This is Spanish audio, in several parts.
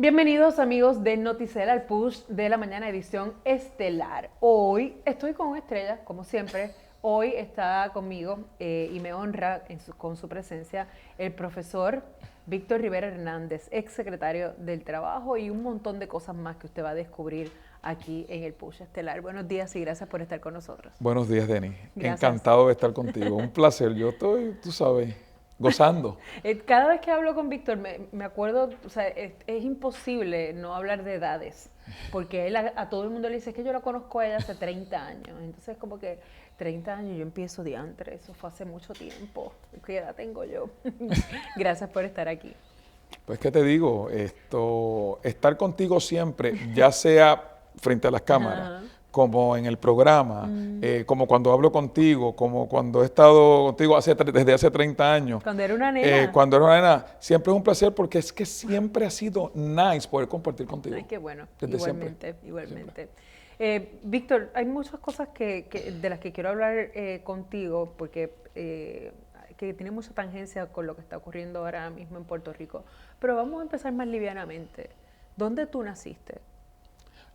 Bienvenidos amigos de Noticel al Push de la Mañana, edición estelar. Hoy estoy con estrella, como siempre. Hoy está conmigo y me honra con su presencia el profesor Víctor Rivera Hernández, ex secretario del Trabajo, y un montón de cosas más que usted va a descubrir aquí en el Push estelar. Buenos días y gracias por estar con nosotros. Buenos días, Denis. Gracias. Encantado de estar contigo. Un placer. Yo estoy, tú sabes, gozando. Cada vez que hablo con Víctor me acuerdo, o sea, es imposible no hablar de edades, porque él a todo el mundo le dice, es que yo la conozco a ella hace 30 años, entonces como que 30 años yo empiezo diantre, eso fue hace mucho tiempo, ¿qué edad tengo yo? Gracias por estar aquí. Pues, ¿qué te digo? Estar contigo siempre, ya sea frente a las cámaras, como en el programa, como cuando hablo contigo, como cuando he estado contigo desde hace 30 años. Cuando era una nena. Cuando era una nena, siempre es un placer porque es que siempre ha sido nice poder compartir contigo. Ay, qué bueno, desde igualmente. Siempre. Víctor, hay muchas cosas de las que quiero hablar contigo porque que tiene mucha tangencia con lo que está ocurriendo ahora mismo en Puerto Rico. Pero vamos a empezar más livianamente. ¿Dónde tú naciste?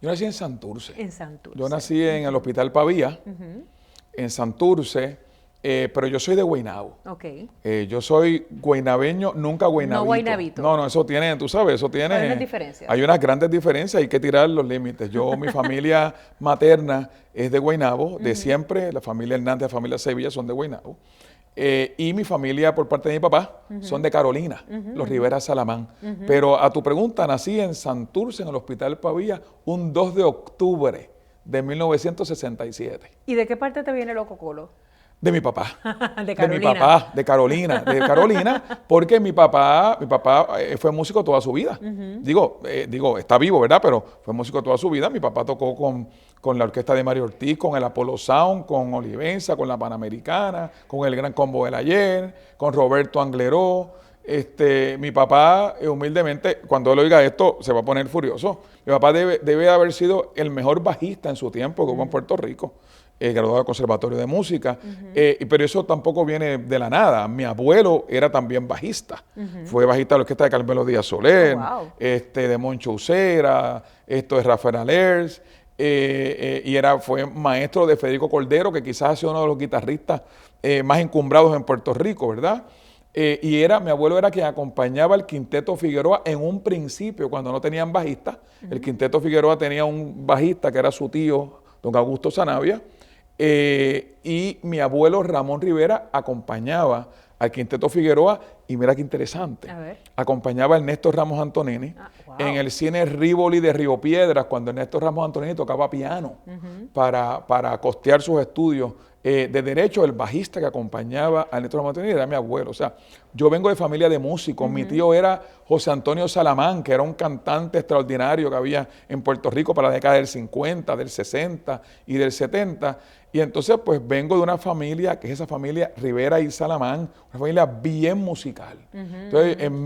Yo nací en Santurce. En Santurce. Yo nací en el Hospital Pavía, en Santurce, pero yo soy de Guaynabo. Ok. Yo soy guaynabeño, nunca guaynabito. No guaynabito. No, eso tiene, tú sabes, eso tiene... Hay unas diferencias. Hay unas grandes diferencias, hay que tirar los límites. Mi familia materna es de Guaynabo, de siempre, la familia Hernández, la familia Sevilla son de Guaynabo. Y mi familia, por parte de mi papá, son de Carolina, los Rivera Salamán. Pero a tu pregunta, nací en Santurce, en el Hospital Pavía, un 2 de octubre de 1967. ¿Y de qué parte te viene el Colo? De mi papá. De Carolina. De mi papá, de Carolina, porque mi papá fue músico toda su vida. Digo, está vivo, ¿verdad? Pero fue músico toda su vida. Mi papá tocó con la orquesta de Mario Ortiz, con el Apolo Sound, con Olivenza, con la Panamericana, con el Gran Combo del Ayer, con Roberto Angleró. Mi papá, humildemente, cuando él oiga esto, se va a poner furioso. Mi papá debe haber sido el mejor bajista en su tiempo que hubo en Puerto Rico. Graduado del Conservatorio de Música, pero eso tampoco viene de la nada. Mi abuelo era también bajista, fue bajista de la orquesta de Carmelo Díaz Soler, de Moncho Ucera, esto es Rafael Alers, y fue maestro de Federico Cordero, que quizás ha sido uno de los guitarristas más encumbrados en Puerto Rico, ¿verdad? Mi abuelo era quien acompañaba al Quinteto Figueroa en un principio, cuando no tenían bajista. El Quinteto Figueroa tenía un bajista que era su tío, don Augusto Zanavia, y mi abuelo Ramón Rivera acompañaba al Quinteto Figueroa, y mira qué interesante, acompañaba a Ernesto Ramos Antonini en el cine Rivoli de Río Piedras, cuando Ernesto Ramos Antonini tocaba piano para costear sus estudios de derecho. El bajista que acompañaba a Ernesto Ramos Antonini era mi abuelo. O sea, yo vengo de familia de músicos. Mi tío era José Antonio Salamán, que era un cantante extraordinario que había en Puerto Rico para la década del 50, del 60 y del 70. Y entonces, pues, vengo de una familia, que es esa familia Rivera y Salamán, una familia bien musical. Entonces, en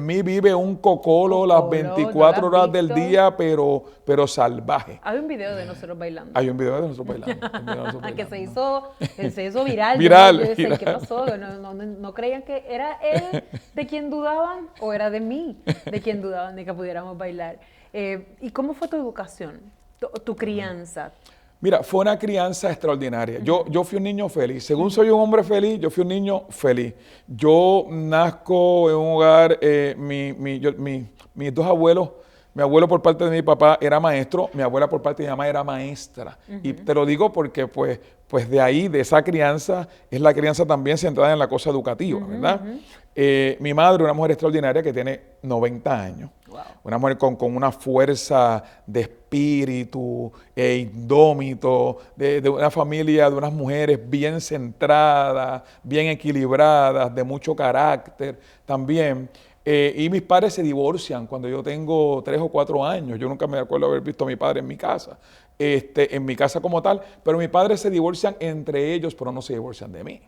mí vive un cocolo las 24 horas del día, pero salvaje. Hay un video de nosotros bailando. Hay un video de nosotros bailando. Que se hizo viral. Viral. Yo decía, ¿qué pasó? No creían que era él de quien dudaban, o era de mí de quien dudaban de que pudiéramos bailar. ¿Y cómo fue tu educación, tu crianza? Mira, fue una crianza extraordinaria. Yo fui un niño feliz. Según soy un hombre feliz, yo fui un niño feliz. Yo nazco en un hogar, mis dos abuelos, mi abuelo por parte de mi papá era maestro, mi abuela por parte de mi mamá era maestra. Y te lo digo porque pues de ahí, de esa crianza, es la crianza también centrada en la cosa educativa, ¿verdad? Mi madre, una mujer extraordinaria que tiene 90 años. Wow. Una mujer con una fuerza de espíritu indómito, de una familia, de unas mujeres bien centradas, bien equilibradas, de mucho carácter también. Y mis padres se divorcian cuando yo tengo 3 o 4 años. Yo nunca me acuerdo haber visto a mi padre en mi casa. En mi casa como tal, pero mis padres se divorcian entre ellos, pero no se divorcian de mí.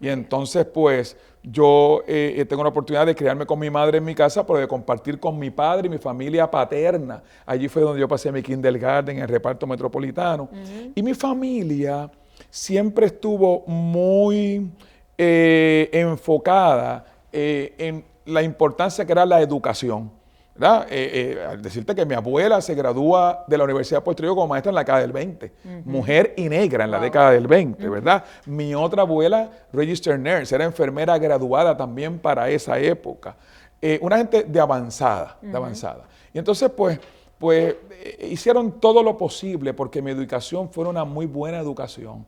Y entonces, pues, yo tengo la oportunidad de criarme con mi madre en mi casa, pero de compartir con mi padre y mi familia paterna. Allí fue donde yo pasé mi kindergarten en el reparto metropolitano. Y mi familia siempre estuvo muy enfocada en la importancia que era la educación. ¿verdad? Al decirte que mi abuela se gradúa de la Universidad de Puerto Rico como maestra en la década del 20, mujer y negra en la década del 20, ¿verdad? Mi otra abuela, registered nurse, era enfermera graduada también para esa época. Una gente de avanzada, Y entonces, pues hicieron todo lo posible porque mi educación fuera una muy buena educación.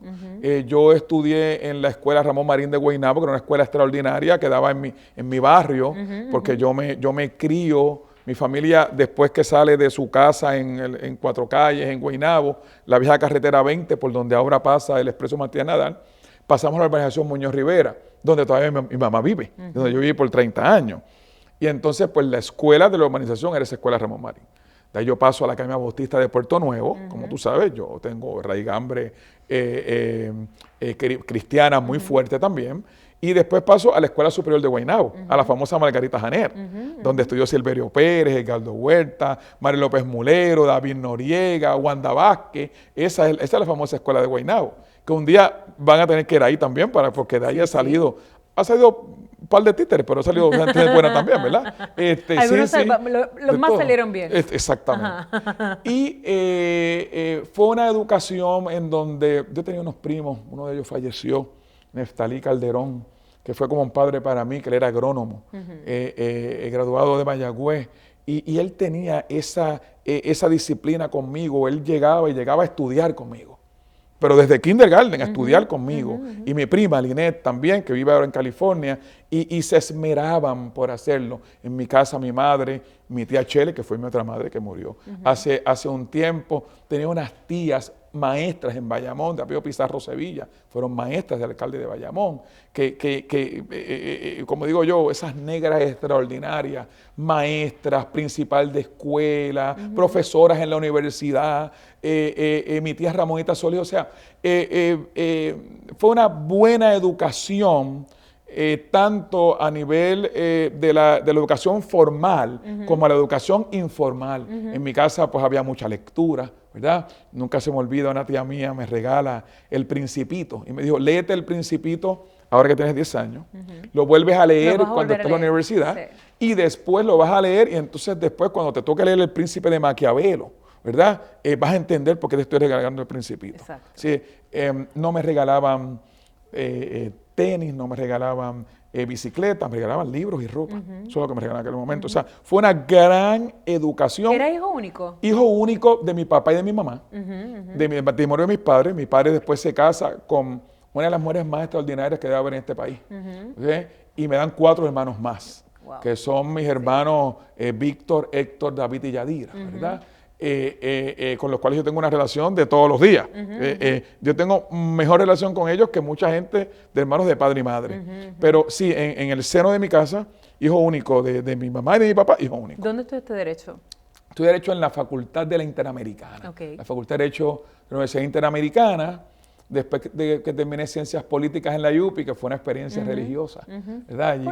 Yo estudié en la escuela Ramón Marín de Guaynabo, que era una escuela extraordinaria que daba en mi barrio, porque yo me crío. Mi familia, después que sale de su casa en Cuatro Calles, en Guaynabo, la vieja carretera 20, por donde ahora pasa el Expreso Matías Nadal, pasamos a la urbanización Muñoz Rivera, donde todavía mi mamá vive, donde yo viví por 30 años. Y entonces, pues la escuela de la urbanización era esa escuela Ramón Marín. De ahí yo paso a la Academia Bautista de Puerto Nuevo, como tú sabes, yo tengo raigambre cristiana muy fuerte también. Y después paso a la Escuela Superior de Guaynabo, a la famosa Margarita Janer, donde estudió Silverio Pérez, Edgardo Huerta, Mario López Mulero, David Noriega, Wanda Vázquez. Esa es la famosa Escuela de Guaynabo, que un día van a tener que ir ahí también, porque de ahí ha salido un par de títeres, pero ha salido gente buena también, ¿verdad? Algunos los más salieron bien. Exactamente. Y fue una educación en donde yo tenía unos primos, uno de ellos falleció, Neftalí Calderón, que fue como un padre para mí, que él era agrónomo, graduado de Mayagüez, y él tenía esa disciplina conmigo. Él llegaba a estudiar conmigo, pero desde kindergarten a estudiar conmigo. Y mi prima Linet también, que vive ahora en California, y se esmeraban por hacerlo. En mi casa mi madre, mi tía Chele, que fue mi otra madre que murió hace un tiempo, tenía unas tías maestras en Bayamón, de apellido Pizarro Sevilla, fueron maestras del alcalde de Bayamón, como digo yo, esas negras extraordinarias, maestras, principal de escuela, profesoras en la universidad, mi tía Ramonita Solís, o sea, fue una buena educación, tanto a nivel de la educación formal como a la educación informal. En mi casa pues había mucha lectura, ¿verdad? Nunca se me olvida, una tía mía me regala El Principito y me dijo, léete El Principito ahora que tienes 10 años, lo vuelves a leer cuando estés en la universidad y después lo vas a leer y entonces después cuando te toque leer El Príncipe de Maquiavelo, ¿verdad? Vas a entender por qué te estoy regalando El Principito. Sí, no me regalaban tenis, no me regalaban bicicletas, me regalaban libros y ropa. Eso es lo que me regalaban en aquel momento. O sea, fue una gran educación. ¿Era hijo único? Hijo único de mi papá y de mi mamá, de matrimonio de mis padres. Mi padre después se casa con una de las mujeres más extraordinarias que debe haber en este país. ¿Okay? Y me dan 4 hermanos más, que son mis hermanos Víctor, Héctor, David y Yadira, ¿verdad? Con los cuales yo tengo una relación de todos los días. Yo tengo mejor relación con ellos que mucha gente de hermanos de padre y madre. Pero sí, en el seno de mi casa, hijo único de mi mamá y de mi papá, hijo único. ¿Dónde estudiaste Derecho? Estudié Derecho en la Facultad de la Interamericana. La Facultad de Derecho de la Universidad Interamericana. Después de que terminé Ciencias Políticas en la UPI, que fue una experiencia religiosa, ¿verdad? Allí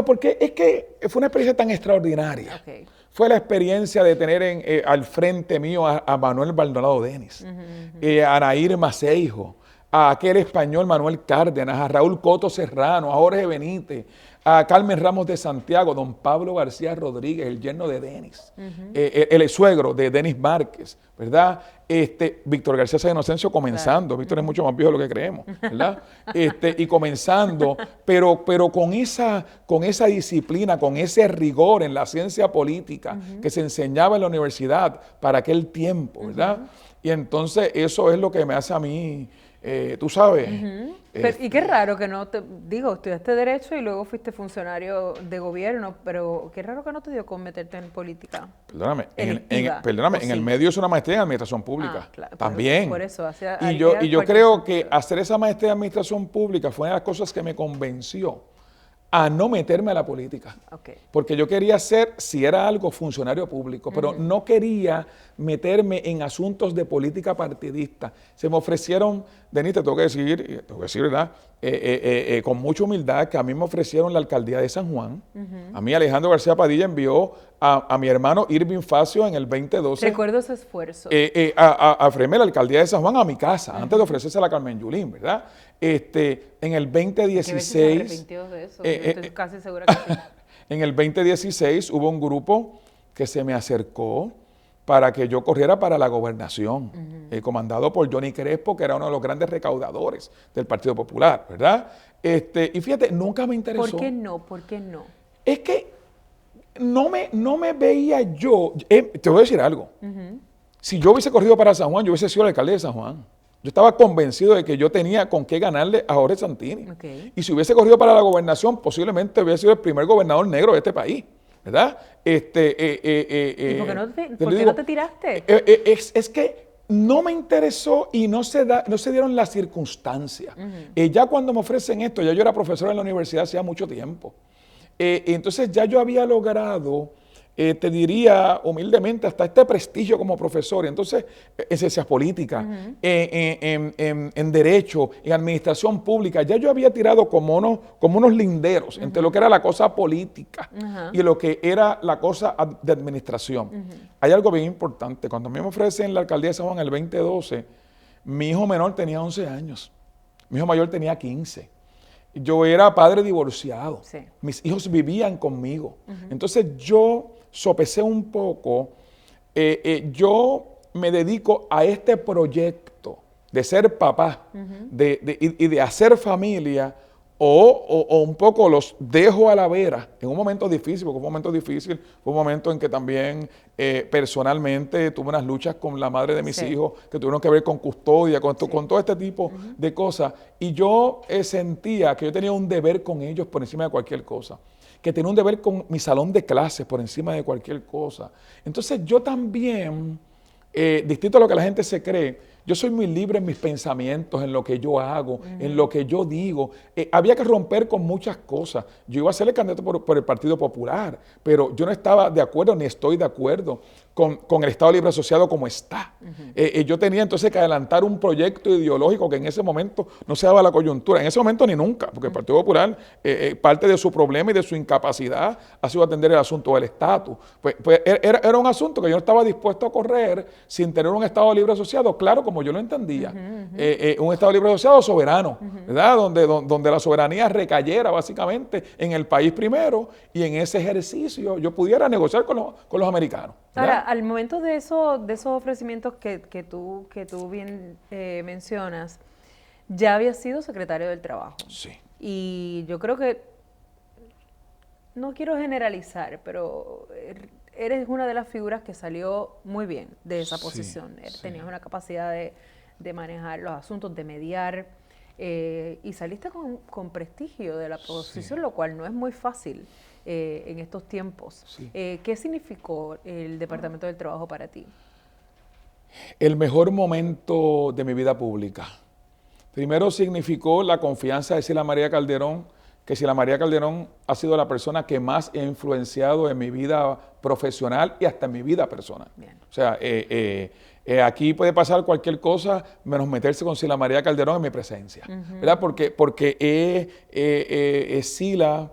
porque es que fue una experiencia tan extraordinaria. Fue la experiencia de tener al frente mío a Manuel Maldonado Denis, a Nair Maceijo, a aquel español Manuel Cárdenas, a Raúl Coto Serrano, a Jorge Benítez, a Carmen Ramos de Santiago, don Pablo García Rodríguez, el yerno de Denis, el suegro de Denis Márquez, ¿verdad? Víctor García San Inocencio comenzando, Víctor es mucho más viejo de lo que creemos, ¿verdad? Y comenzando, pero con esa disciplina, con ese rigor en la ciencia política que se enseñaba en la universidad para aquel tiempo, ¿verdad? Y entonces eso es lo que me hace a mí, tú sabes. Y qué raro que no estudiaste Derecho y luego fuiste funcionario de gobierno, pero qué raro que no te dio con meterte en política. Perdóname, en el medio es una maestría en Administración Pública. Claro, también. Por eso, y yo creo que hacer esa maestría en Administración Pública fue una de las cosas que me convenció a no meterme a la política. Porque yo quería ser, si era algo, funcionario público, pero no quería meterme en asuntos de política partidista. Se me ofrecieron, Denis, te tengo que decir, ¿verdad? Con mucha humildad, que a mí me ofrecieron la alcaldía de San Juan. A mí Alejandro García Padilla envió a mi hermano Irving Facio en el 2012. Recuerdo ese esfuerzo. A ofrecerme la alcaldía de San Juan a mi casa, antes de ofrecérsela a Carmen Yulín, ¿verdad? En el 2016... ¿Qué veces se arrepintió de eso? Yo estoy casi segura que sí. En el 2016 hubo un grupo que se me acercó para que yo corriera para la gobernación, comandado por Johnny Crespo, que era uno de los grandes recaudadores del Partido Popular, ¿verdad? Y fíjate, nunca me interesó. ¿Por qué no? ¿Por qué no? Es que no me veía yo. Te voy a decir algo. Si yo hubiese corrido para San Juan, yo hubiese sido el alcalde de San Juan. Yo estaba convencido de que yo tenía con qué ganarle a Jorge Santini. Okay. Y si hubiese corrido para la gobernación, posiblemente hubiese sido el primer gobernador negro de este país, ¿verdad? ¿Y por qué no te tiraste? Es que no me interesó y no se dieron las circunstancias. Ya cuando me ofrecen esto, ya yo era profesor en la universidad hacía mucho tiempo. Entonces ya yo había logrado, te diría humildemente, hasta este prestigio como profesor. Entonces, en ciencias políticas, en derecho, en administración pública, ya yo había tirado como unos linderos entre lo que era la cosa política y lo que era la cosa de administración. Hay algo bien importante. Cuando a mí me ofrecen la alcaldía de San Juan en el 2012, mi hijo menor tenía 11 años, mi hijo mayor tenía 15. Yo era padre divorciado. Sí. Mis hijos vivían conmigo. Entonces yo sopesé un poco. Yo me dedico a este proyecto de ser papá y de hacer familia o un poco los dejo a la vera en un momento difícil, porque fue un momento difícil, fue un momento en que también personalmente tuve unas luchas con la madre de mis hijos que tuvieron que ver con custodia, con todo este tipo de cosas. Y yo sentía que yo tenía un deber con ellos por encima de cualquier cosa, que tenía un deber con mi salón de clases por encima de cualquier cosa. Entonces yo también, distinto a lo que la gente se cree, yo soy muy libre en mis pensamientos, en lo que yo hago, en lo que yo digo. Había que romper con muchas cosas. Yo iba a ser el candidato por el Partido Popular, pero yo no estaba de acuerdo ni estoy de acuerdo con el Estado Libre Asociado como está. Yo tenía entonces que adelantar un proyecto ideológico que en ese momento no se daba la coyuntura. En ese momento ni nunca, porque el Partido Popular, parte de su problema y de su incapacidad ha sido atender el asunto del estatus. Pues era un asunto que yo no estaba dispuesto a correr sin tener un Estado Libre Asociado, claro, como yo lo entendía. Un Estado Libre Asociado soberano, ¿verdad? Donde la soberanía recayera básicamente en el país primero y en ese ejercicio yo pudiera negociar con los americanos, ¿verdad? Ahora, al momento de esos ofrecimientos que tú bien mencionas, ya habías sido secretario del Trabajo. Sí. Y yo creo que, no quiero generalizar, pero eres una de las figuras que salió muy bien de esa posición. Tenías una capacidad de manejar los asuntos, de mediar, y saliste con prestigio de la posición, lo cual no es muy fácil en estos tiempos. ¿Qué significó el Departamento del Trabajo para ti? El mejor momento de mi vida pública. Primero significó la confianza de Sila María Calderón, que Sila María Calderón ha sido la persona que más he influenciado en mi vida profesional y hasta en mi vida personal. Bien. O sea, aquí puede pasar cualquier cosa menos meterse con Sila María Calderón en mi presencia, ¿verdad? Porque Sila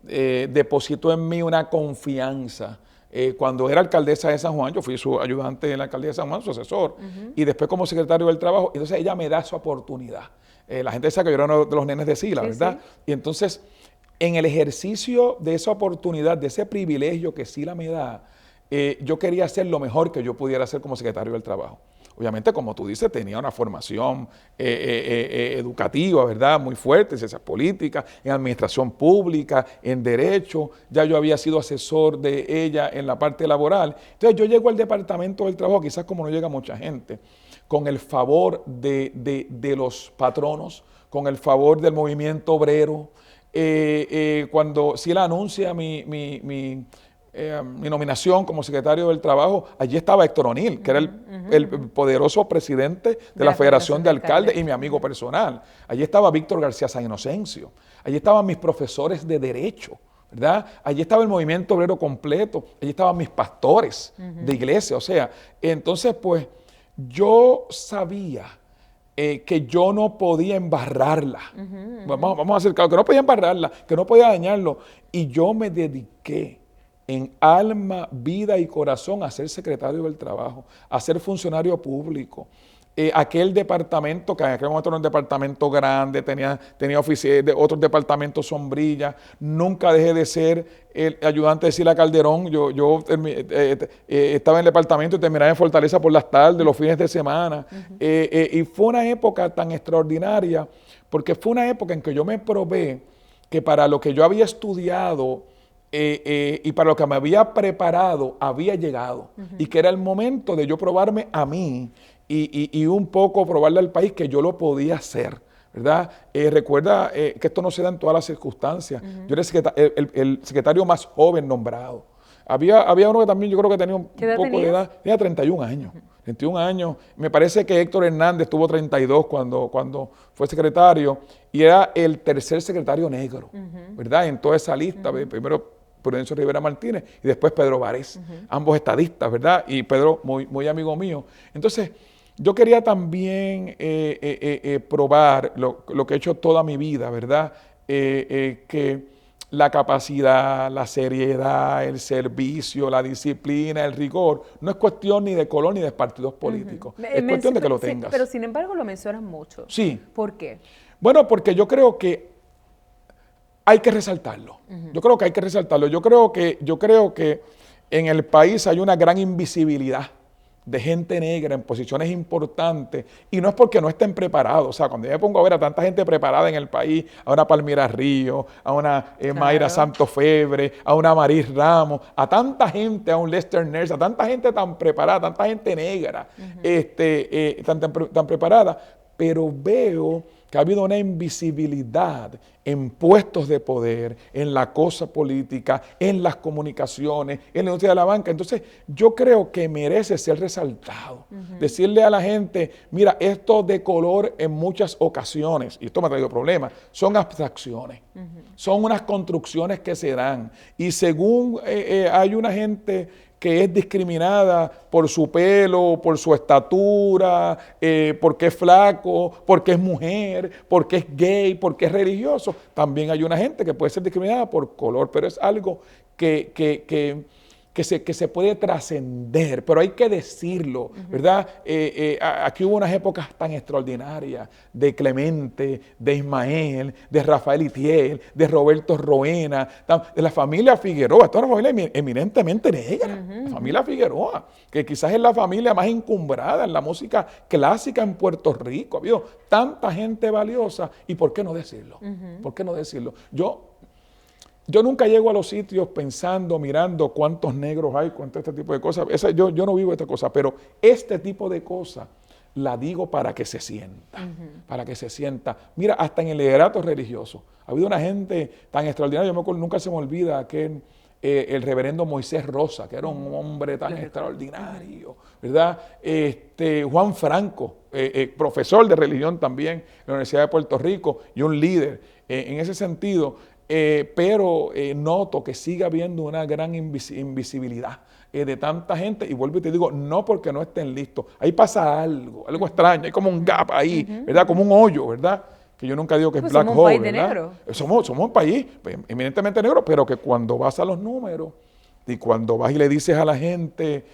depositó en mí una confianza. Cuando era alcaldesa de San Juan, yo fui su ayudante en la alcaldía de San Juan, su asesor, y después como secretario del Trabajo, entonces ella me da su oportunidad. La gente sabe que yo era uno de los nenes de Sila, ¿verdad? Sí. Y entonces, en el ejercicio de esa oportunidad, de ese privilegio que Sila me da, yo quería hacer lo mejor que yo pudiera hacer como secretario del Trabajo. Obviamente, como tú dices, tenía una formación educativa, ¿verdad? Muy fuerte en ciencias políticas, en administración pública, en derecho. Ya yo había sido asesor de ella en la parte laboral. Entonces, yo llego al Departamento del Trabajo, quizás como no llega mucha gente, con el favor de los patronos, con el favor del movimiento obrero. Cuando Sila anuncia mi nominación como secretario del Trabajo, allí estaba Héctor O'Neill, que era el poderoso presidente de la Federación de Alcaldes y mi amigo personal. Allí estaba Víctor García San Inocencio. Allí estaban mis profesores de Derecho, ¿verdad? Allí estaba el movimiento obrero completo. Allí estaban mis pastores de iglesia. O sea, entonces pues yo sabía que yo no podía embarrarla. Vamos a hacer claro, que no podía embarrarla, que no podía dañarlo. Y yo me dediqué en alma, vida y corazón a ser secretario del Trabajo, a ser funcionario público, aquel departamento, que en aquel momento era un departamento grande, tenía oficiales de otros departamentos sombrillas, nunca dejé de ser el ayudante de Sila Calderón. Yo estaba en el departamento y terminaba en Fortaleza por las tardes, los fines de semana. Y fue una época tan extraordinaria, porque fue una época en que yo me probé que para lo que yo había estudiado y para lo que me había preparado, había llegado. Y que era el momento de yo probarme a mí y un poco probarle al país que yo lo podía hacer, ¿verdad? Recuerda que esto no se da en todas las circunstancias. Yo era el secretario más joven nombrado. Había uno que también yo creo que tenía un poco de edad, tenía 31 años. 31 años. Me parece que Héctor Hernández tuvo 32 cuando fue secretario y era el tercer secretario negro, ¿verdad? En toda esa lista, primero Prudencio Rivera Martínez y después Pedro Várez, ambos estadistas, ¿verdad? Y Pedro, muy amigo mío. Entonces, yo quería también probar lo que he hecho toda mi vida, ¿verdad? Que la capacidad, la seriedad, el servicio, la disciplina, el rigor, no es cuestión ni de color ni de partidos políticos. Es cuestión de que lo tengas. Pero sin embargo lo mencionas mucho. Sí. ¿Por qué? Bueno, porque yo creo que hay que resaltarlo. Yo creo que hay que resaltarlo. Yo creo que en el país hay una gran invisibilidad de gente negra en posiciones importantes, y no es porque no estén preparados. O sea, cuando yo me pongo a ver a tanta gente preparada en el país, a una Palmira Ríos, a una Mayra Santos Febre, a una Maris Ramos, a tanta gente, a un Lester Nurse, a tanta gente tan preparada, tanta gente negra, tan preparada, pero veo que ha habido una invisibilidad en puestos de poder, en la cosa política, en las comunicaciones, en la industria de la banca. Entonces, yo creo que merece ser resaltado. Decirle a la gente, mira, esto de color en muchas ocasiones, y esto me ha traído problemas, son abstracciones, son unas construcciones que se dan. Y según hay una gente que es discriminada por su pelo, por su estatura, porque es flaco, porque es mujer, porque es gay, porque es religioso. También hay una gente que puede ser discriminada por color, pero es algo que se puede trascender, pero hay que decirlo, ¿verdad? Aquí hubo unas épocas tan extraordinarias de Clemente, de Ismael, de Rafael Itiel, de Roberto Roena, de la familia Figueroa. Esta es una familia eminentemente negra, la familia Figueroa, que quizás es la familia más encumbrada en la música clásica en Puerto Rico. Ha habido tanta gente valiosa, y ¿por qué no decirlo? ¿Por qué no decirlo? Yo nunca llego a los sitios pensando, mirando cuántos negros hay, cuánto este tipo de cosas. Yo no vivo esta cosa, pero este tipo de cosas la digo para que se sienta, para que se sienta. Mira, hasta en el liderato religioso. Ha habido una gente tan extraordinaria, nunca se me olvida aquel el reverendo Moisés Rosa, que era un hombre tan extraordinario, ¿verdad? Juan Franco, profesor de religión también en la Universidad de Puerto Rico y un líder en ese sentido. Pero noto que sigue habiendo una gran invisibilidad de tanta gente, y vuelvo y te digo, no porque no estén listos, ahí pasa algo extraño, hay como un gap ahí, ¿verdad? Como un hoyo, ¿verdad? Que yo nunca digo que es black hole, somos un país ¿verdad? de negro. Somos un país eminentemente negro, pero que cuando vas a los números y cuando vas y le dices a la gente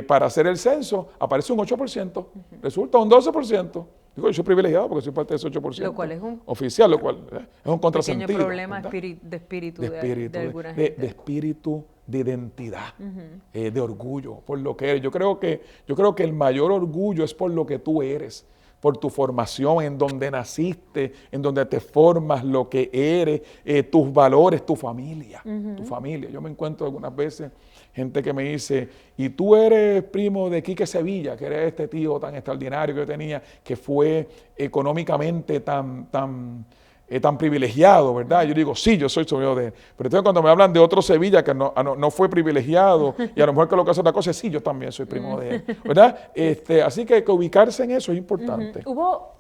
para hacer el censo, aparece un 8%, resulta un 12%. Digo, yo soy privilegiado porque soy parte de ese 8%. Lo cual es un oficial, lo cual es un contrasentido. pequeño problema de espíritu de alguna gente. De espíritu, de identidad, de orgullo, por lo que eres. Yo creo que el mayor orgullo es por lo que tú eres, por tu formación, en donde naciste, en donde te formas, lo que eres, tus valores, tu familia, tu familia. Yo me encuentro algunas veces gente que me dice, y tú eres primo de Quique Sevilla, que era este tío tan extraordinario que yo tenía, que fue económicamente tan privilegiado, ¿verdad? Yo digo, sí, yo soy sobrino de él. Pero entonces cuando me hablan de otro Sevilla que no fue privilegiado, y a lo mejor que lo que hace otra cosa, sí, yo también soy primo de él, ¿verdad? Así que ubicarse en eso es importante. Hubo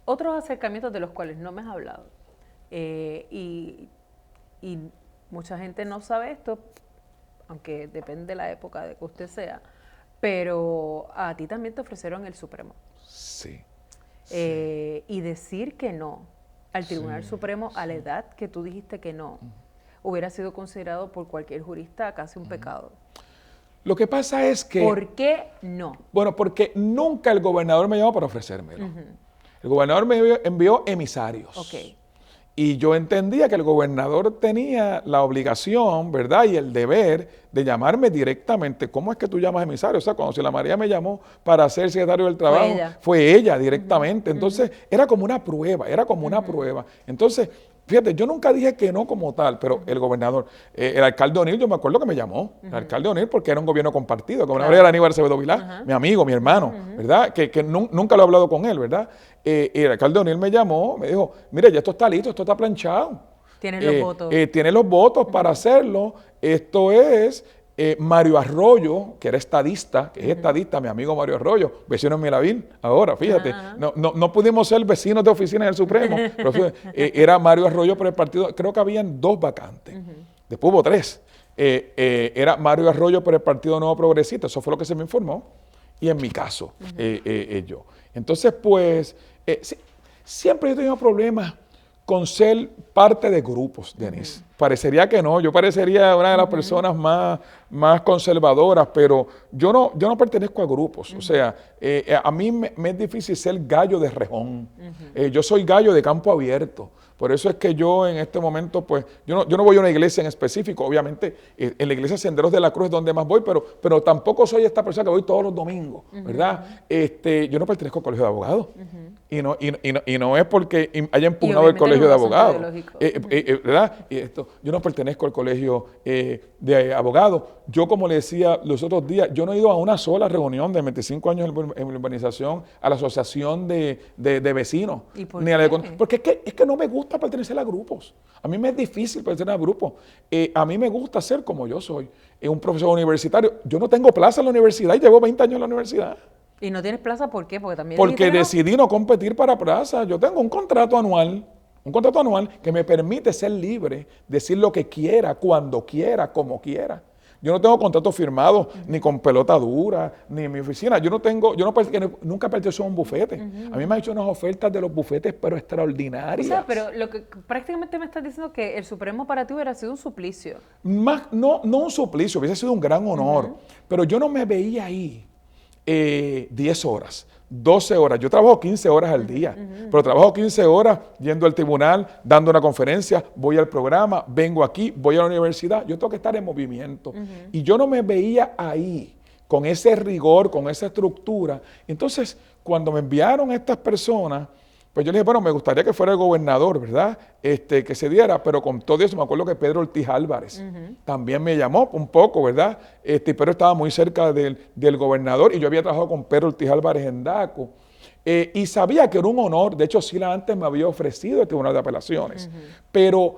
otros acercamientos de los cuales no me has hablado, y mucha gente no sabe esto, aunque depende de la época de que usted sea, pero a ti también te ofrecieron el Supremo. Sí. Y decir que no al Tribunal Supremo a la edad que tú dijiste que no, hubiera sido considerado por cualquier jurista casi un pecado. Lo que pasa es que... ¿Por qué no? Bueno, porque nunca el gobernador me llamó para ofrecérmelo. El gobernador me envió emisarios. Ok. Y yo entendía que el gobernador tenía la obligación, ¿verdad? Y el deber de llamarme directamente. ¿Cómo es que tú llamas emisario? O sea, cuando Ciela María me llamó para ser secretario del Trabajo, fue ella directamente. Entonces, era como una prueba, Entonces, fíjate, yo nunca dije que no como tal, pero el gobernador, el alcalde O'Neill, yo me acuerdo que me llamó. El alcalde O'Neill, porque era un gobierno compartido. El gobernador era Aníbal Acevedo Vilá, mi amigo, mi hermano, ¿verdad? Que nunca lo he hablado con él, ¿verdad? El alcalde O'Neill me llamó, me dijo, mire, ya esto está listo, esto está planchado. Tiene los votos. Tiene los votos para hacerlo. Esto es Mario Arroyo, que era estadista, que es estadista, mi amigo Mario Arroyo, vecino en Milavil, ahora, fíjate. No pudimos ser vecinos de oficina del Supremo, pero era Mario Arroyo por el partido, creo que habían 2 vacantes, después hubo 3. Era Mario Arroyo por el Partido Nuevo Progresista, eso fue lo que se me informó, y en mi caso, yo. Entonces, pues, siempre he tenido problemas con ser parte de grupos, Denise. Parecería que no, yo parecería una de las personas más conservadoras, pero yo no pertenezco a grupos. O sea, a mí me es difícil ser gallo de rejón. Yo soy gallo de campo abierto. Por eso es que yo en este momento, pues, yo no voy a una iglesia en específico. Obviamente, en la iglesia Senderos de la Cruz es donde más voy, pero tampoco soy esta persona que voy todos los domingos, ¿verdad? Yo no pertenezco al colegio de abogados. Y no es porque haya impugnado el colegio de abogados. ¿Verdad? Yo no pertenezco al colegio de abogados. Yo, como le decía los otros días, yo no he ido a una sola reunión de 25 años en la urbanización, a la asociación de vecinos. ¿Y por qué? Porque es que no me gusta pertenecer a grupos. A mí me es difícil pertenecer a grupos. A mí me gusta ser como yo soy, un profesor universitario. Yo no tengo plaza en la universidad y llevo 20 años en la universidad. ¿Y no tienes plaza por qué? Porque decidí no competir para plaza. Yo tengo un contrato anual que me permite ser libre, decir lo que quiera, cuando quiera, como quiera. Yo no tengo contrato firmado ni con pelota dura, ni en mi oficina. Nunca pertenecí a un bufete. A mí me han hecho unas ofertas de los bufetes, pero extraordinarias. O sea, pero lo que prácticamente me estás diciendo es que el Supremo para ti hubiera sido un suplicio. No un suplicio, hubiese sido un gran honor. Pero yo no me veía ahí 10 horas. 12 horas, yo trabajo 15 horas al día, pero trabajo 15 horas yendo al tribunal, dando una conferencia, voy al programa, vengo aquí, voy a la universidad, yo tengo que estar en movimiento. Y yo no me veía ahí, con ese rigor, con esa estructura. Entonces, cuando me enviaron estas personas, pues yo le dije, bueno, me gustaría que fuera el gobernador, ¿verdad? Que se diera, pero con todo eso me acuerdo que Pedro Ortiz Álvarez también me llamó un poco, ¿verdad? Pero estaba muy cerca del gobernador y yo había trabajado con Pedro Ortiz Álvarez en DACO. Y sabía que era un honor, de hecho Sila antes me había ofrecido el Tribunal de Apelaciones, pero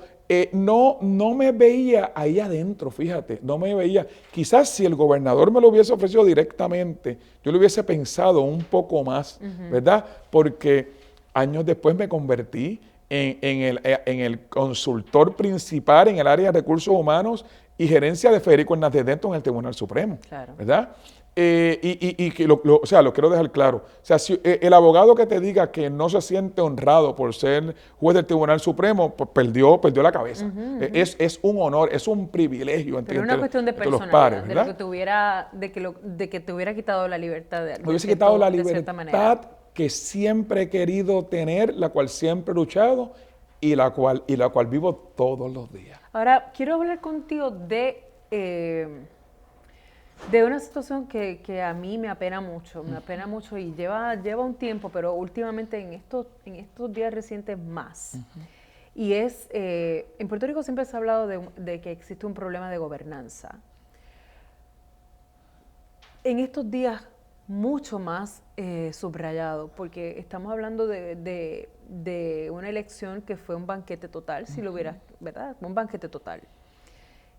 no me veía ahí adentro, fíjate, no me veía. Quizás si el gobernador me lo hubiese ofrecido directamente, yo lo hubiese pensado un poco más, ¿verdad? Porque años después me convertí en el consultor principal en el área de recursos humanos y gerencia de Federico Hernández Denton en el Tribunal Supremo, ¿verdad? O sea, lo quiero dejar claro. O sea, si el abogado que te diga que no se siente honrado por ser juez del Tribunal Supremo, pues perdió la cabeza. Es un honor, es un privilegio. Pero es una cuestión de personalidad, pares, de lo que te hubiera, de que te hubiera quitado la libertad me hubiese quitado la libertad que siempre he querido tener, la cual siempre he luchado y la cual vivo todos los días. Ahora, quiero hablar contigo de una situación que a mí me apena mucho y lleva un tiempo, pero últimamente en estos días recientes más. Y es, en Puerto Rico siempre se ha hablado de que existe un problema de gobernanza. En estos días mucho más subrayado, porque estamos hablando de una elección que fue un banquete total, si lo hubieras, ¿verdad? Un banquete total.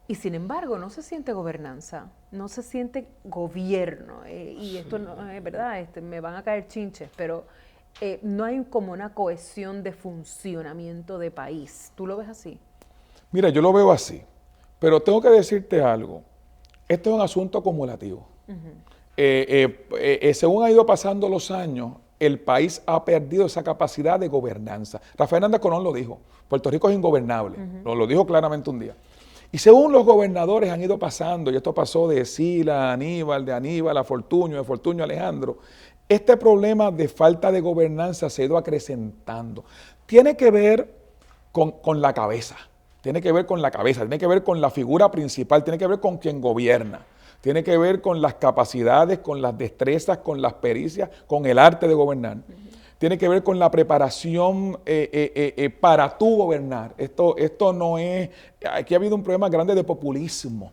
Y sin embargo, no se siente gobernanza, no se siente gobierno, y esto no es verdad, me van a caer chinches, pero no hay como una cohesión de funcionamiento de país. ¿Tú lo ves así? Mira, yo lo veo así, pero tengo que decirte algo. Esto es un asunto acumulativo. Según ha ido pasando los años, el país ha perdido esa capacidad de gobernanza. Rafael Hernández Colón lo dijo, Puerto Rico es ingobernable, lo dijo claramente un día. Y según los gobernadores han ido pasando, y esto pasó de Sila a Aníbal, de Aníbal a Fortuño, de Fortuño a Alejandro, este problema de falta de gobernanza se ha ido acrecentando. Tiene que ver con la cabeza, tiene que ver con la cabeza, tiene que ver con la figura principal, tiene que ver con quien gobierna, tiene que ver con las capacidades, con las destrezas, con las pericias, con el arte de gobernar. Tiene que ver con la preparación para tú gobernar. Esto no es... Aquí ha habido un problema grande de populismo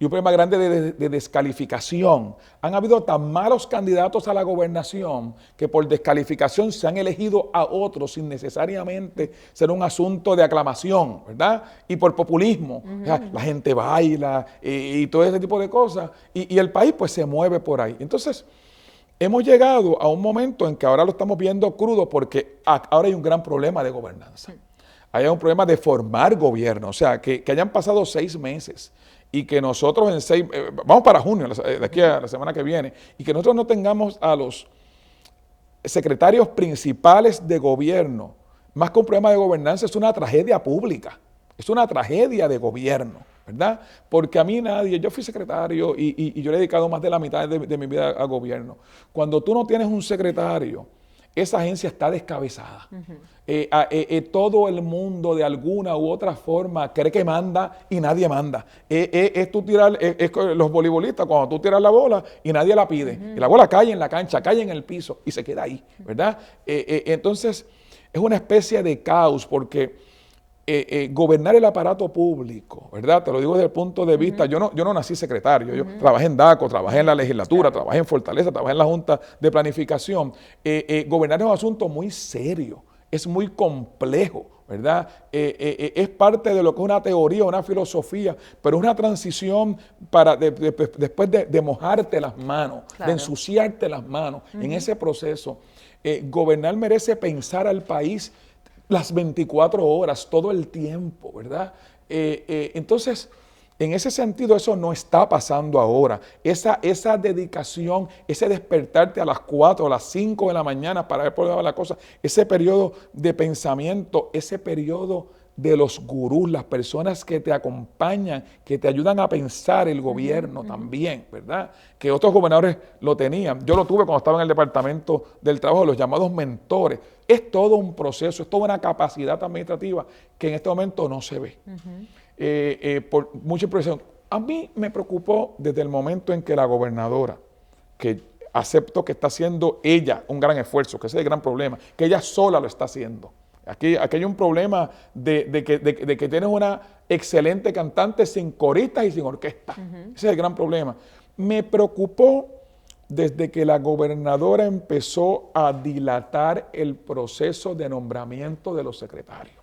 y un problema grande de descalificación. Han habido tan malos candidatos a la gobernación que por descalificación se han elegido a otros sin necesariamente ser un asunto de aclamación, ¿verdad? Y por populismo. O sea, la gente baila y todo ese tipo de cosas y el país pues se mueve por ahí. Entonces... hemos llegado a un momento en que ahora lo estamos viendo crudo porque ahora hay un gran problema de gobernanza. Hay un problema de formar gobierno, o sea, que hayan pasado 6 meses y que nosotros en 6, vamos para junio, de aquí a la semana que viene, y que nosotros no tengamos a los secretarios principales de gobierno, más que un problema de gobernanza, es una tragedia pública, es una tragedia de gobierno. ¿Verdad? Porque a mí nadie, yo fui secretario y yo le he dedicado más de la mitad de mi vida al gobierno. Cuando tú no tienes un secretario, esa agencia está descabezada. Todo el mundo de alguna u otra forma cree que manda y nadie manda. Es tú tirar, los voleibolistas, cuando tú tiras la bola y nadie la pide. Y la bola cae en la cancha, cae en el piso y se queda ahí, ¿verdad? Entonces, es una especie de caos porque... gobernar el aparato público, ¿verdad? Te lo digo desde el punto de vista, yo no nací secretario, yo trabajé en DACO, trabajé en la legislatura, trabajé en Fortaleza, trabajé en la Junta de Planificación. Gobernar es un asunto muy serio, es muy complejo, ¿verdad? Es parte de lo que es una teoría, una filosofía, pero es una transición para después de mojarte las manos, de ensuciarte las manos en ese proceso. Gobernar merece pensar al país las 24 horas, todo el tiempo, ¿verdad? Entonces, en ese sentido, eso no está pasando ahora. Esa dedicación, ese despertarte a las 4 o las 5 de la mañana para ver por dónde va la cosa, ese periodo de pensamiento, ese periodo de los gurús, las personas que te acompañan, que te ayudan a pensar el gobierno también, ¿verdad? Que otros gobernadores lo tenían. Yo lo tuve cuando estaba en el Departamento del Trabajo, los llamados mentores. Es todo un proceso, es toda una capacidad administrativa que en este momento no se ve. Por mucha impresión. A mí me preocupó desde el momento en que la gobernadora, que acepto que está haciendo ella un gran esfuerzo, que ese es el gran problema, que ella sola lo está haciendo. Aquí hay un problema de que tienes una excelente cantante sin coristas y sin orquesta. Ese es el gran problema. Me preocupó desde que la gobernadora empezó a dilatar el proceso de nombramiento de los secretarios.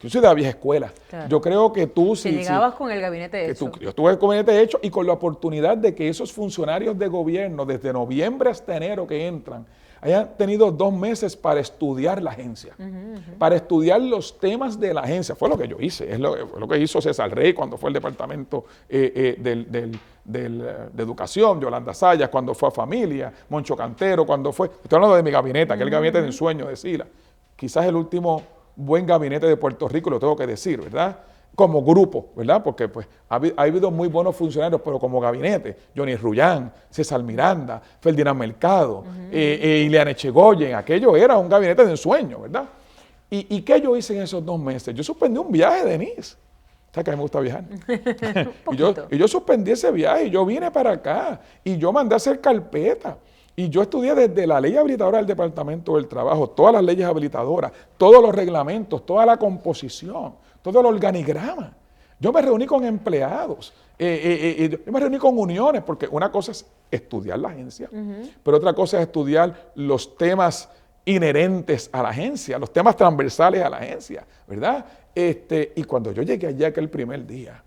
Yo soy de la vieja escuela. Claro. Yo creo que tú... Si llegabas con el gabinete hecho. Yo estuve con el gabinete hecho y con la oportunidad de que esos funcionarios de gobierno, desde noviembre hasta enero que entran, hayan tenido 2 meses para estudiar la agencia, para estudiar los temas de la agencia. Fue lo que yo hice, es lo que hizo César Rey cuando fue al Departamento de Educación, Yolanda Sayas cuando fue a Familia, Moncho Cantero cuando fue... Estoy hablando de mi gabinete, aquel gabinete de ensueño de Sila. Quizás el último buen gabinete de Puerto Rico, lo tengo que decir, ¿verdad? Como grupo, ¿verdad? Porque pues ha habido muy buenos funcionarios, pero como gabinete, Johnny Rullán, César Miranda, Ferdinand Mercado, Ileana Echegoyen, aquello era un gabinete de ensueño, ¿verdad? ¿Y qué yo hice en esos 2 meses? Yo suspendí un viaje, Denise. ¿Sabes que a mí me gusta viajar? y yo suspendí ese viaje y yo vine para acá y yo mandé a hacer carpeta. Y yo estudié desde la ley habilitadora del Departamento del Trabajo, todas las leyes habilitadoras, todos los reglamentos, toda la composición, todo el organigrama. Yo me reuní con empleados, yo me reuní con uniones, porque una cosa es estudiar la agencia, pero otra cosa es estudiar los temas inherentes a la agencia, los temas transversales a la agencia, ¿verdad? Y cuando yo llegué allá aquel primer día,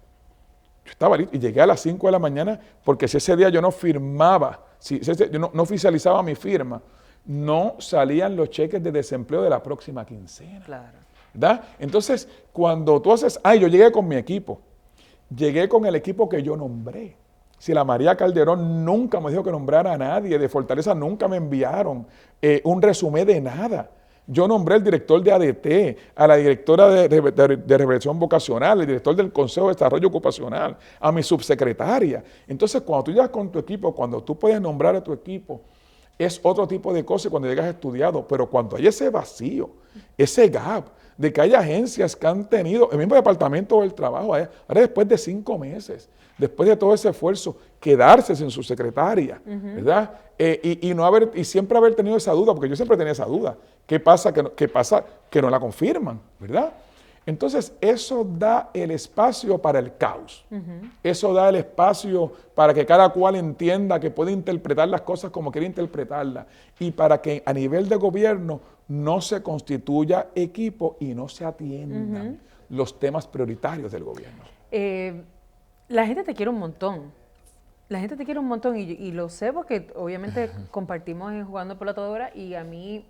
yo estaba listo y llegué a las 5 de la mañana, porque si ese día yo no firmaba, si yo no oficializaba mi firma, no salían los cheques de desempleo de la próxima quincena. Claro. ¿Verdad? Entonces, cuando tú haces, yo llegué con mi equipo, llegué con el equipo que yo nombré. Si la María Calderón nunca me dijo que nombrara a nadie, de Fortaleza nunca me enviaron un resumen de nada. Yo nombré al director de ADT, a la directora de revelación vocacional, el director del Consejo de Desarrollo Ocupacional, a mi subsecretaria. Entonces, cuando tú llegas con tu equipo, cuando tú puedes nombrar a tu equipo, es otro tipo de cosas cuando llegas estudiado. Pero cuando hay ese vacío, ese gap, de que hay agencias que han tenido, el mismo departamento del trabajo, ahora después de 5 meses, después de todo ese esfuerzo, quedarse sin su secretaria, ¿verdad? Y siempre haber tenido esa duda, porque yo siempre tenía esa duda. ¿Qué pasa que no la confirman, verdad? Entonces, eso da el espacio para el caos. Eso da el espacio para que cada cual entienda que puede interpretar las cosas como quiere interpretarlas. Y para que a nivel de gobierno no se constituya equipo y no se atiendan los temas prioritarios del gobierno. La gente te quiere un montón. La gente te quiere un montón y lo sé porque obviamente compartimos en Jugando por la Todora y a mí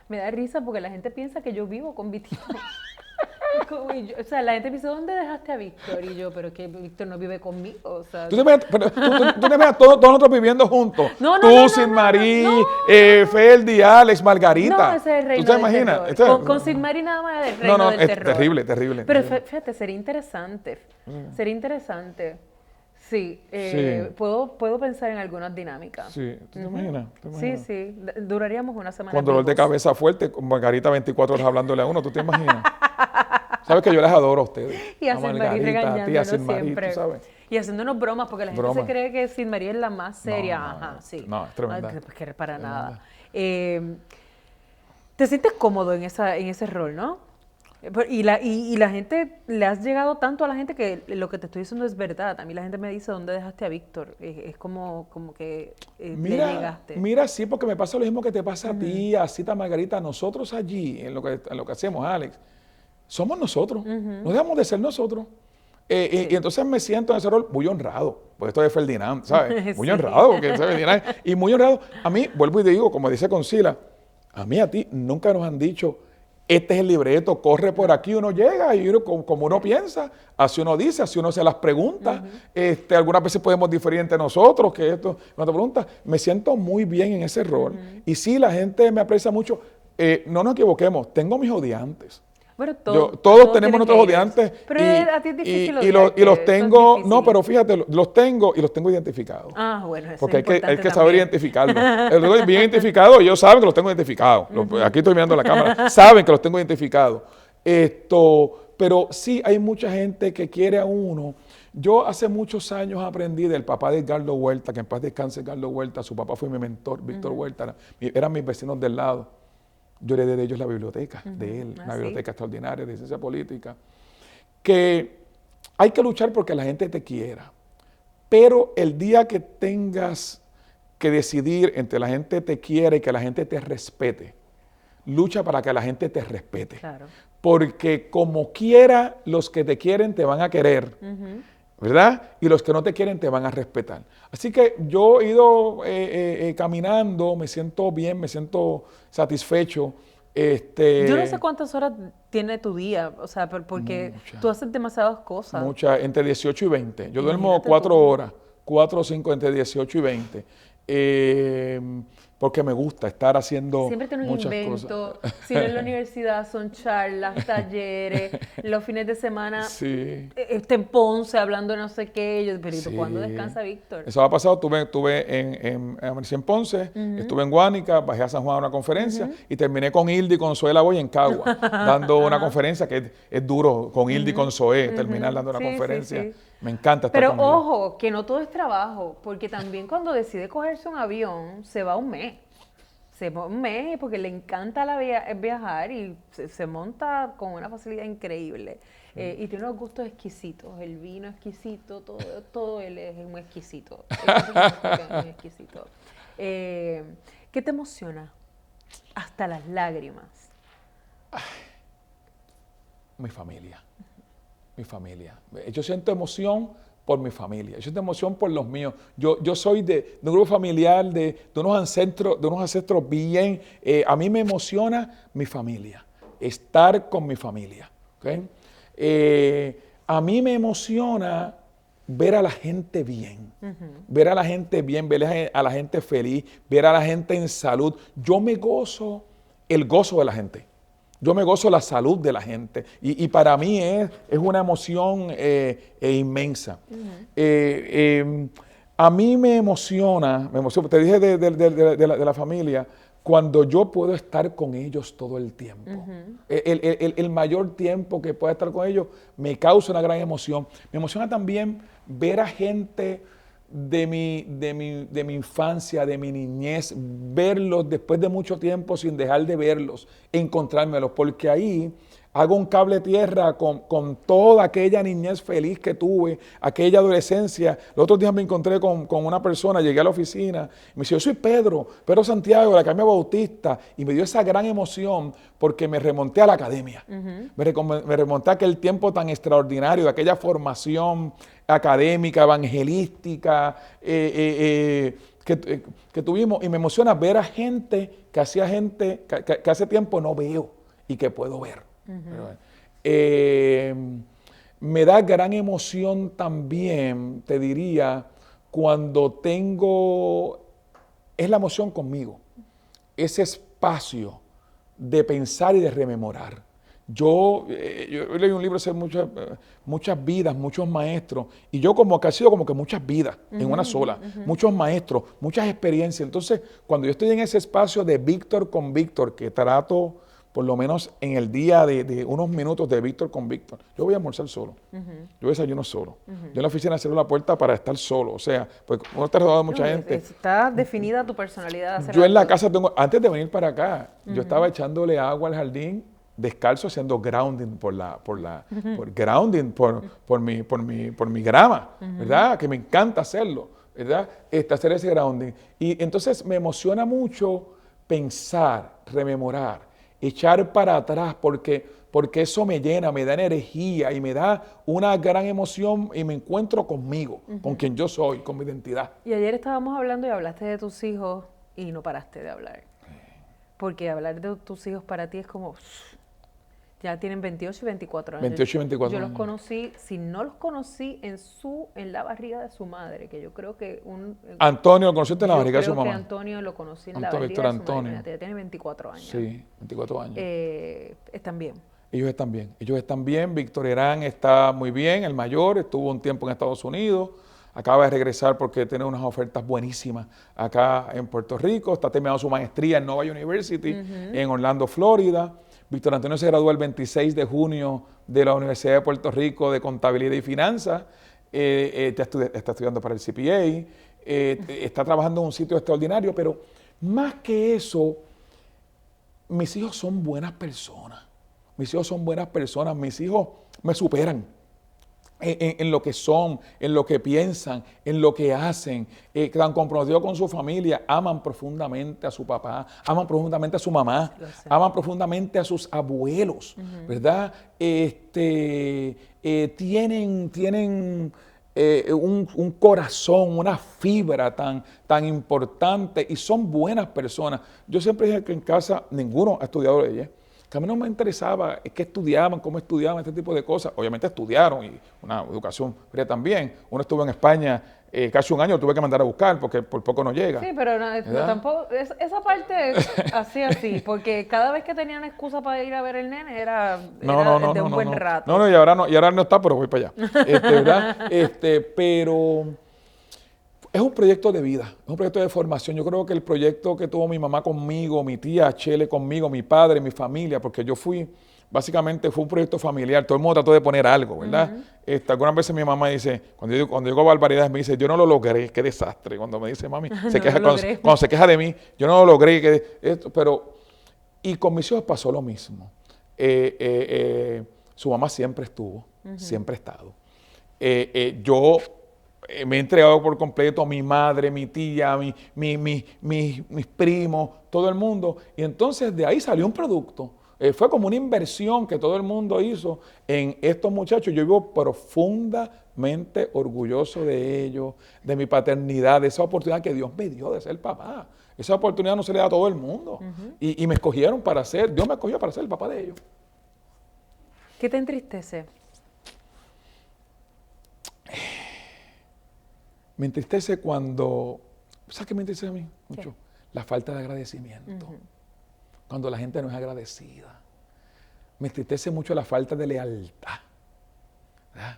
me da risa porque la gente piensa que yo vivo con Vitito. O sea, la gente me dice, ¿dónde dejaste a Víctor? Y yo, pero que Víctor no vive conmigo. O sea, tú te ves a todos nosotros viviendo juntos. Tú, Sin Marí, Feldi, Alex, Margarita. No, ese es el reino ¿Tú te del imaginas? terror. Con Sin Marí nada más es el reino del terror. Terrible, terrible. Pero fíjate, sería interesante. Sería interesante. Sí, puedo pensar en algunas dinámicas. Sí, ¿tú te imaginas? Sí, duraríamos una semana. Con dolor de cabeza fuerte, con Margarita 24 horas hablándole a uno, ¿tú te imaginas? Sabes que yo les adoro a ustedes. Y a Sin Marí regañándonos siempre. ¿Tú sabes? Y haciéndonos bromas, porque la gente se cree que Sin Marí es la más seria. No, sí. No, es tremenda. Que para nada. ¿Te sientes cómodo en ese rol, no? Y la gente, le has llegado tanto a la gente que lo que te estoy diciendo es verdad. A mí la gente me dice, ¿dónde dejaste a Víctor? Es como que le llegaste. Mira, sí, porque me pasa lo mismo que te pasa a ti, a Cita Margarita. Nosotros allí, en lo que hacemos, Alex, somos nosotros. No dejamos de ser nosotros. Y entonces me siento en ese rol muy honrado, porque esto es Ferdinand, ¿sabes? Muy honrado, porque es Ferdinand. Y muy honrado. A mí, vuelvo y te digo, como dice Concila, a ti nunca nos han dicho, este es el libreto, corre por aquí, uno llega y uno, como uno piensa, así uno dice, así uno se las pregunta. Algunas veces podemos diferir entre nosotros, que esto, cuando pregunta, me siento muy bien en ese rol. Y sí, la gente me aprecia mucho. No nos equivoquemos, tengo mis odiantes. Bueno, todos tenemos nuestros odiantes. Pero a ti es difícil y los tengo, no, pero fíjate, los tengo y los tengo identificados. Bueno, eso porque es hay que saber identificarlos. Los tengo bien identificados, ellos saben que los tengo identificados. Aquí estoy mirando la cámara, saben que los tengo identificados. Pero sí hay mucha gente que quiere a uno. Yo hace muchos años aprendí del papá de Edgardo Huerta, que en paz descanse Edgardo Huerta, su papá fue mi mentor, Víctor Huerta, eran mis vecinos del lado. Yo heredé de ellos la biblioteca, de él, una biblioteca extraordinaria de ciencia política, que hay que luchar porque la gente te quiera, pero el día que tengas que decidir entre la gente te quiere y que la gente te respete, lucha para que la gente te respete, claro. Porque como quiera, los que te quieren te van a querer, ¿verdad? Y los que no te quieren te van a respetar. Así que yo he ido caminando, me siento bien, me siento satisfecho. Yo no sé cuántas horas tiene tu día, o sea, porque tú haces demasiadas cosas. Muchas, entre 18 y 20. Yo duermo 4 horas, 4 o 5 entre 18 y 20. Porque me gusta estar haciendo siempre tienes un invento. Si no en la universidad son charlas, talleres, los fines de semana en Ponce hablando de no sé qué. Yo, pero ¿cuándo descansa Víctor? Eso ha pasado, estuve en Ponce, estuve en Guánica, bajé a San Juan a una conferencia y terminé con Hildy y con Zoé Lavoy en Cagua, dando una conferencia que es duro con Hildy y con Zoé, terminar dando una conferencia. Me encanta estar Pero conmigo. ojo, que no todo es trabajo, porque también cuando decide cogerse un avión, se va un mes. Se va un mes porque le encanta viajar y se monta con una facilidad increíble. Y tiene unos gustos exquisitos, el vino exquisito, todo él es muy exquisito. Es muy exquisito. ¿Qué te emociona? Hasta las lágrimas. Mi familia. Mi familia. Yo siento emoción por mi familia. Yo siento emoción por los míos. Yo soy de un grupo familiar, de unos ancestros bien. A mí me emociona mi familia. Estar con mi familia. ¿Okay? A mí me emociona ver a la gente bien. Ver a la gente bien, ver a la gente feliz, ver a la gente en salud. Yo me gozo el gozo de la gente. Yo me gozo la salud de la gente y para mí es una emoción inmensa. A mí me emociona, te dije de la familia, cuando yo puedo estar con ellos todo el tiempo. El mayor tiempo que pueda estar con ellos me causa una gran emoción. Me emociona también ver a gente de mi infancia, de mi niñez, verlos después de mucho tiempo sin dejar de verlos, encontrármelos, porque ahí hago un cable tierra con toda aquella niñez feliz que tuve, aquella adolescencia. Los otros días me encontré con una persona, llegué a la oficina, y me dice, yo soy Pedro Santiago, de la Academia Bautista, y me dio esa gran emoción porque me remonté a la academia, me remonté a aquel tiempo tan extraordinario, de aquella formación académica, evangelística, que tuvimos, y me emociona ver a gente que hace tiempo no veo y que puedo ver. Me da gran emoción también, te diría, cuando es la emoción conmigo, ese espacio de pensar y de rememorar. Yo leí un libro hace muchas vidas, muchos maestros, y yo como que ha sido como que muchas vidas en una sola, muchos maestros, muchas experiencias. Entonces, cuando yo estoy en ese espacio de Víctor con Víctor, que trato por lo menos en el día de unos minutos de Víctor con Víctor, yo voy a almorzar solo, yo desayuno solo. Yo en la oficina cierro la puerta para estar solo, o sea, pues uno está rodeado de mucha gente. Está definida tu personalidad. Yo en la casa antes de venir para acá, yo estaba echándole agua al jardín, descalzo, haciendo grounding por mi grama, ¿verdad? Que me encanta hacerlo, ¿verdad? Hacer ese grounding. Y entonces me emociona mucho pensar, rememorar, echar para atrás, porque eso me llena, me da energía y me da una gran emoción y me encuentro conmigo, con quien yo soy, con mi identidad. Y ayer estábamos hablando y hablaste de tus hijos y no paraste de hablar. Porque hablar de tus hijos para ti es como... Ya tienen 28 y 24 años. 28 y 24 yo años. Los conocí, si no los conocí en la barriga de su madre, que yo creo que Antonio, ¿lo conociste en la barriga de su mamá? Yo creo que Antonio lo conocí en la barriga de su madre. Ya tiene 24 años. Sí, 24 años. Están bien. Ellos están bien. Víctor Herán está muy bien, el mayor, estuvo un tiempo en Estados Unidos, acaba de regresar porque tiene unas ofertas buenísimas acá en Puerto Rico, está terminando su maestría en Nova University, en Orlando, Florida. Víctor Antonio se graduó el 26 de junio de la Universidad de Puerto Rico de Contabilidad y Finanzas, está estudiando para el CPA, está trabajando en un sitio extraordinario, pero más que eso, mis hijos son buenas personas. Mis hijos me superan en lo que son, en lo que piensan, en lo que hacen, están comprometidos con su familia, aman profundamente a su papá, aman profundamente a su mamá, aman profundamente a sus abuelos, ¿verdad? Tienen un corazón, una fibra tan importante y son buenas personas. Yo siempre dije que en casa ninguno ha estudiado leyes. Que a mí no me interesaba qué estudiaban, cómo estudiaban, este tipo de cosas. Obviamente estudiaron y una educación fría también. Uno estuvo en España casi un año, lo tuve que mandar a buscar porque por poco no llega. Sí, pero tampoco, esa parte así, porque cada vez que tenía una excusa para ir a ver el nene era de un buen rato. No, y ahora no está, pero voy para allá. ¿Verdad? Pero... es un proyecto de vida, es un proyecto de formación. Yo creo que el proyecto que tuvo mi mamá conmigo, mi tía Chele conmigo, mi padre, mi familia, porque básicamente fue un proyecto familiar, todo el mundo trató de poner algo, ¿verdad? Algunas veces mi mamá dice, cuando digo barbaridades, me dice, yo no lo logré, qué desastre. Cuando me dice, mami, cuando se queja de mí, yo no lo logré, y con mis hijos pasó lo mismo. Su mamá siempre estuvo, siempre ha estado. Yo me he entregado por completo a mi madre, mi tía, mis primos, todo el mundo. Y entonces de ahí salió un producto. Fue como una inversión que todo el mundo hizo en estos muchachos. Yo vivo profundamente orgulloso de ellos, de mi paternidad, de esa oportunidad que Dios me dio de ser papá. Esa oportunidad no se le da a todo el mundo. Y me escogieron Dios me escogió para ser el papá de ellos. ¿Qué te entristece? Me entristece cuando... ¿Sabes qué me entristece a mí? Mucho. ¿Qué? La falta de agradecimiento. cuando la gente no es agradecida. Me entristece mucho la falta de lealtad, ¿verdad?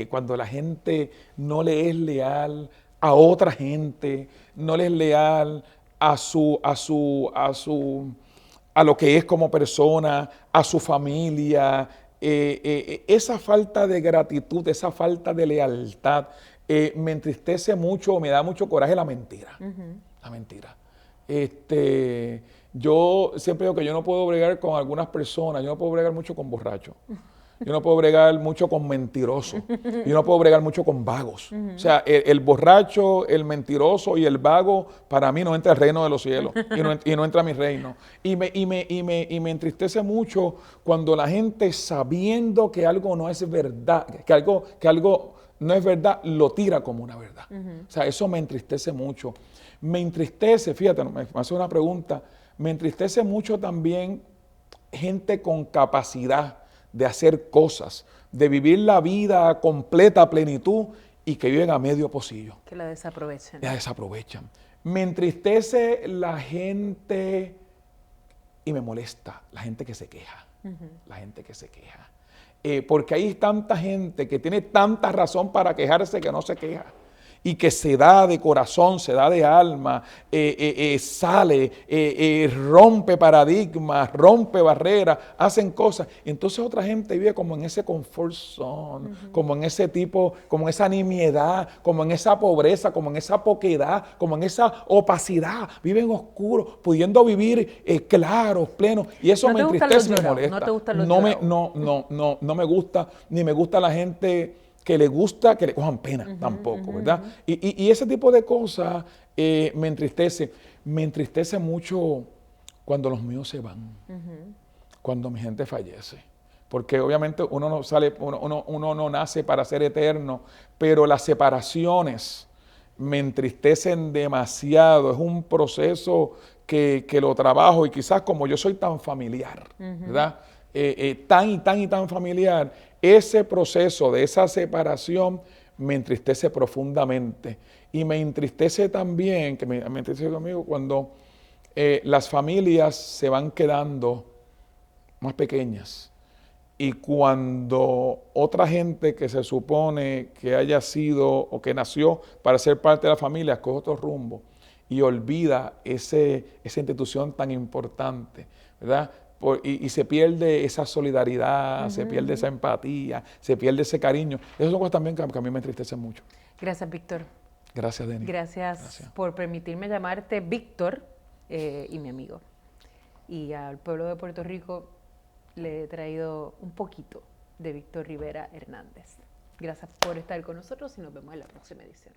Cuando la gente no le es leal a otra gente, no le es leal a lo que es como persona, a su familia. Esa falta de gratitud, esa falta de lealtad, me entristece mucho, me da mucho coraje la mentira. La mentira. Yo siempre digo que yo no puedo bregar con algunas personas, yo no puedo bregar mucho con borrachos. Yo no puedo bregar mucho con mentirosos. Yo no puedo bregar mucho con vagos. O sea, el borracho, el mentiroso y el vago, para mí no entra al reino de los cielos. Y no entra a mi reino. Y me entristece mucho cuando la gente, sabiendo que algo no es verdad, que algo no es verdad, lo tira como una verdad. O sea, eso me entristece mucho. Me entristece, fíjate, me hace una pregunta, me entristece mucho también gente con capacidad de hacer cosas, de vivir la vida a completa plenitud y que viven a medio pocillo. Que la desaprovechan. La desaprovechan. Me entristece la gente y me molesta la gente que se queja. La gente que se queja. Porque hay tanta gente que tiene tanta razón para quejarse que no se queja. Y que se da de corazón, se da de alma, sale, rompe paradigmas, rompe barreras, hacen cosas. Y entonces otra gente vive como en ese comfort zone, como en ese tipo, como en esa nimiedad, como en esa pobreza, como en esa poquedad, como en esa opacidad. Viven oscuros, pudiendo vivir claros, plenos. Y eso me entristece y me molesta. ¿No te gustan los No me gusta, ni me gusta la gente que le gusta que le cojan pena tampoco, ¿verdad? Y ese tipo de cosas me entristece. Me entristece mucho cuando los míos se van, cuando mi gente fallece. Porque obviamente uno no nace para ser eterno, pero las separaciones me entristecen demasiado. Es un proceso que lo trabajo y quizás como yo soy tan familiar, ¿verdad? Tan familiar, ese proceso de esa separación me entristece profundamente. Y me entristece también, que me entristece conmigo, cuando las familias se van quedando más pequeñas. Y cuando otra gente que se supone que haya sido o que nació para ser parte de la familia coge otro rumbo y olvida esa institución tan importante, ¿verdad? Y se pierde esa solidaridad, se pierde esa empatía, se pierde ese cariño. Esas son cosas también que a mí me entristecen mucho. Gracias, Víctor. Gracias, Denis. Gracias por permitirme llamarte Víctor y mi amigo. Y al pueblo de Puerto Rico le he traído un poquito de Víctor Rivera Hernández. Gracias por estar con nosotros y nos vemos en la próxima edición.